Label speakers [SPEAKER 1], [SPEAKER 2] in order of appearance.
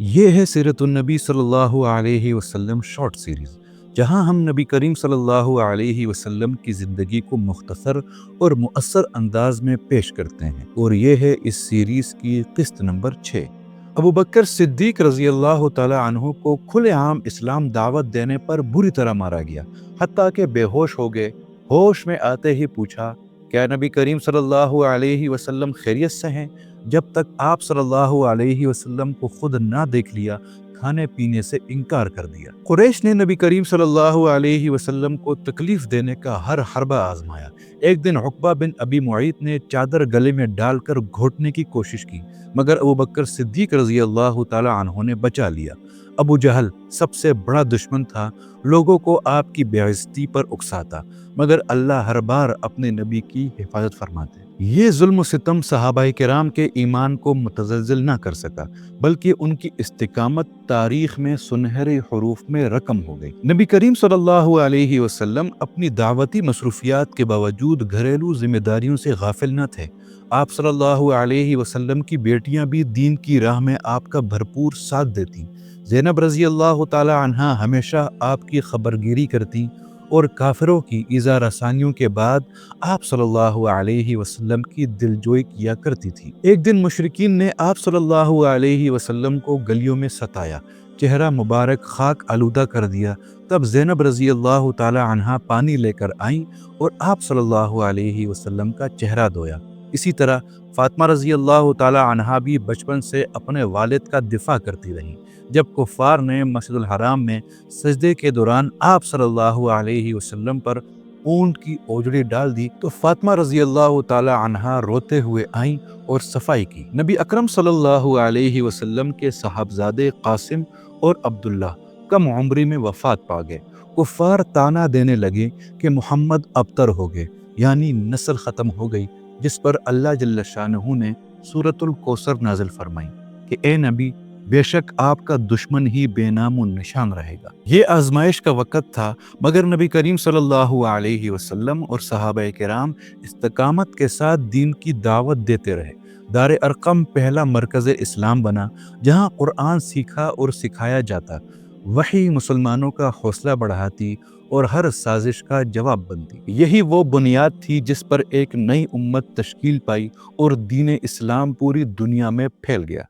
[SPEAKER 1] یہ ہے سیرت النبی صلی اللہ علیہ وسلم شارٹ سیریز، جہاں ہم نبی کریم صلی اللہ علیہ وسلم کی زندگی کو مختصر اور مؤثر انداز میں پیش کرتے ہیں، اور یہ ہے اس سیریز کی قسط نمبر 6۔ ابو بکر صدیق رضی اللہ تعالی عنہ کو کھلے عام اسلام دعوت دینے پر بری طرح مارا گیا، حتیٰ کہ بے ہوش ہو گئے۔ ہوش میں آتے ہی پوچھا، کیا نبی کریم صلی اللہ علیہ وسلم خیریت سے ہیں؟ جب تک آپ صلی اللہ علیہ وسلم کو خود نہ دیکھ لیا، کھانے پینے سے انکار کر دیا۔ قریش نے نبی کریم صلی اللہ علیہ وسلم کو تکلیف دینے کا ہر حربہ آزمایا۔ ایک دن عقبہ بن ابی معیط نے چادر گلے میں ڈال کر گھوٹنے کی کوشش کی، مگر ابو بکر صدیق رضی اللہ تعالی عنہ نے بچا لیا۔ ابو جہل سب سے بڑا دشمن تھا، لوگوں کو آپ کی بے عزتی پر اکساتا، مگر اللہ ہر بار اپنے نبی کی حفاظت فرماتے۔ یہ ظلم و ستم صحابہ کرام کے ایمان کو متزلزل نہ کر سکا، بلکہ ان کی استقامت تاریخ میں سنہرے حروف میں رقم ہو گئی۔ نبی کریم صلی اللہ علیہ وسلم اپنی دعوتی مصروفیات کے باوجود گھریلو ذمہ داریوں سے غافل نہ تھے۔ آپ صلی اللہ علیہ وسلم کی بیٹیاں بھی دین کی راہ میں آپ کا بھرپور ساتھ دیتی۔ زینب رضی اللہ تعالی عنہا ہمیشہ آپ کی خبرگیری کرتی اور کافروں کی ایذا رسانیوں کے بعد آپ صلی اللہ علیہ وسلم کی دلجوئی کیا کرتی تھی۔ ایک دن مشرکین نے آپ صلی اللہ علیہ وسلم کو گلیوں میں ستایا، چہرہ مبارک خاک آلودہ کر دیا۔ تب زینب رضی اللہ تعالی عنہا پانی لے کر آئیں اور آپ صلی اللہ علیہ وسلم کا چہرہ دھویا۔ اسی طرح فاطمہ رضی اللہ تعالی عنہا بھی بچپن سے اپنے والد کا دفاع کرتی رہیں۔ جب کفار نے مسجد الحرام میں سجدے کے دوران آپ صلی اللہ علیہ وسلم پر اونٹ کی اوجڑی ڈال دی تو فاطمہ رضی اللہ تعالی عنہا روتے ہوئے آئیں اور صفائی کی۔ نبی اکرم صلی اللہ علیہ وسلم کے صاحبزادے قاسم اور عبداللہ کم عمری میں وفات پا گئے۔ کفار طعنہ دینے لگے کہ محمد ابتر ہو گئے، یعنی نسل ختم ہو گئی، جس پر اللہ جل شانہ نے سورۃ الکوثر نازل فرمائی کہ اے نبی، بے شک آپ کا دشمن ہی بے نام و نشان رہے گا۔ یہ آزمائش کا وقت تھا، مگر نبی کریم صلی اللہ علیہ وسلم اور صحابہ کرام استقامت کے ساتھ دین کی دعوت دیتے رہے۔ دار ارقم پہلا مرکز اسلام بنا، جہاں قرآن سیکھا اور سکھایا جاتا، وحی مسلمانوں کا حوصلہ بڑھاتی اور ہر سازش کا جواب بنتی۔ یہی وہ بنیاد تھی جس پر ایک نئی امت تشکیل پائی اور دین اسلام پوری دنیا میں پھیل گیا۔